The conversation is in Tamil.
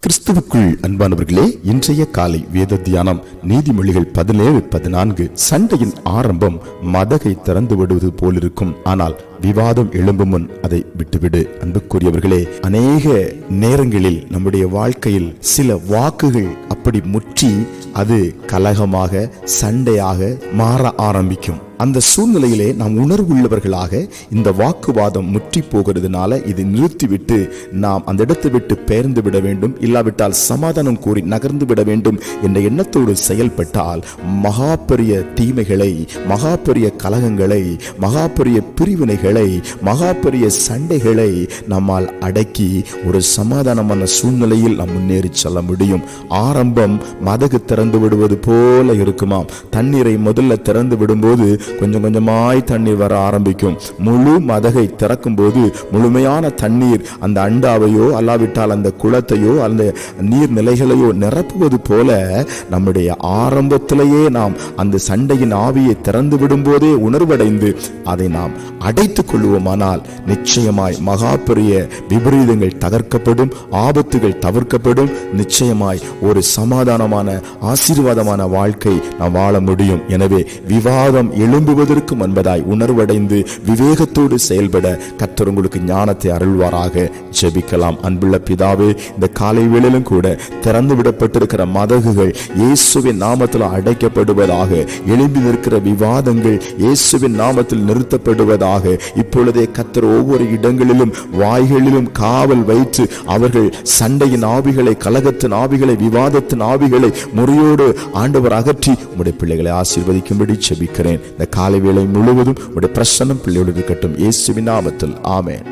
கிறிஸ்துவுக்குள் அன்பானவர்களே, இன்றைய காலை வேத தியானம் நீதிமொழிகள் 17:14. சண்டையின் ஆரம்பம் மதகை திறந்து விடுவது போலிருக்கும், ஆனால் விவாதம் எழும்பும் முன் அதை விட்டுவிடு. அன்புக்குரியவர்களே, அநேக நேரங்களில் நம்முடைய வாழ்க்கையில் சில வாக்குகள் அப்படி முற்றி அது கலகமாக சண்டையாக மாற ஆரம்பிக்கும். அந்த சூழ்நிலையிலே நாம் உணர்வுள்ளவர்களாக இந்த வாக்குவாதம் முற்றி போகிறதுனால இதை நிறுத்திவிட்டு நாம் அந்த இடத்தை விட்டு பெயர்ந்து விட வேண்டும், இல்லாவிட்டால் சமாதானம் கூறி நகர்ந்து விட வேண்டும் என்ற எண்ணத்தோடு செயல்பட்டால் மகா பெரிய தீமைகளை, மகா பெரிய கலகங்களை, மகா பெரிய பிரிவினைகளை, மகா பெரிய சண்டைகளை நம்மால் அடக்கி ஒரு சமாதானமான சூழ்நிலையில் நாம் முன்னேறி செல்ல முடியும். ஆரம்பம் மதகு திறந்து விடுவது போல இருக்குமாம். தண்ணீரை முதல்ல திறந்து விடும்போது கொஞ்சம் கொஞ்சமாய் தண்ணீர் வர ஆரம்பிக்கும். முழு மதகை திறக்கும் போது முழுமையான தண்ணீர் அந்த அண்டாவையோ அல்லாவிட்டால் அந்த குளத்தையோ அந்த நீர்நிலைகளையோ நிரப்புவது போல நம்முடைய ஆரம்பத்திலேயே நாம் அந்த சண்டையின் ஆவியை திறந்து விடும் போதே உணர்வடைந்து அதை நாம் அடைத்துக் கொள்வோமானால் நிச்சயமாய் மகா பெரிய விபரீதங்கள் தகர்க்கப்படும், ஆபத்துகள் தவிர்க்கப்படும். நிச்சயமாய் ஒரு சமாதானமான ஆசீர்வாதமான வாழ்க்கை நாம் வாழ முடியும். எனவே விவாதம் எழும்புவதற்கு முன்பதாய் உணர்வடைந்து விவேகத்தோடு செயல்பட கர்த்தர் உங்களுக்கு ஞானத்தை அருள்வாராக. ஜெபிக்கலாம். அன்புள்ள பிதாவே, இந்த காலை வேளையிலும் கூட திறந்து விடப்பட்டிருக்கிற மதகுகள் இயேசுவின் நாமத்தில் அடைக்கப்படுவதாக. எழும்பி நிற்கிற விவாதங்கள் இயேசுவின் நாமத்தில் நிறுத்தப்படுவதாக. இப்பொழுதே கர்த்தர் ஒவ்வொரு இடங்களிலும் வாய்களிலும் காவல் வைத்து அவர்கள் சண்டையின் ஆவிகளை, கலகத்தின் ஆவிகளை, விவாதத்தின் ஆவிகளை முறையோடு ஆண்டவர் அகற்றி உம்முடைய பிள்ளைகளை ஆசீர்வதிக்கும்படி ஜெபிக்கிறேன். இந்த காலை வேளை முழுவதும் உம்முடைய பிரசன்னம் பிள்ளையோடு இருக்கட்டும். இயேசுவின் நாமத்தில் ஆமென்.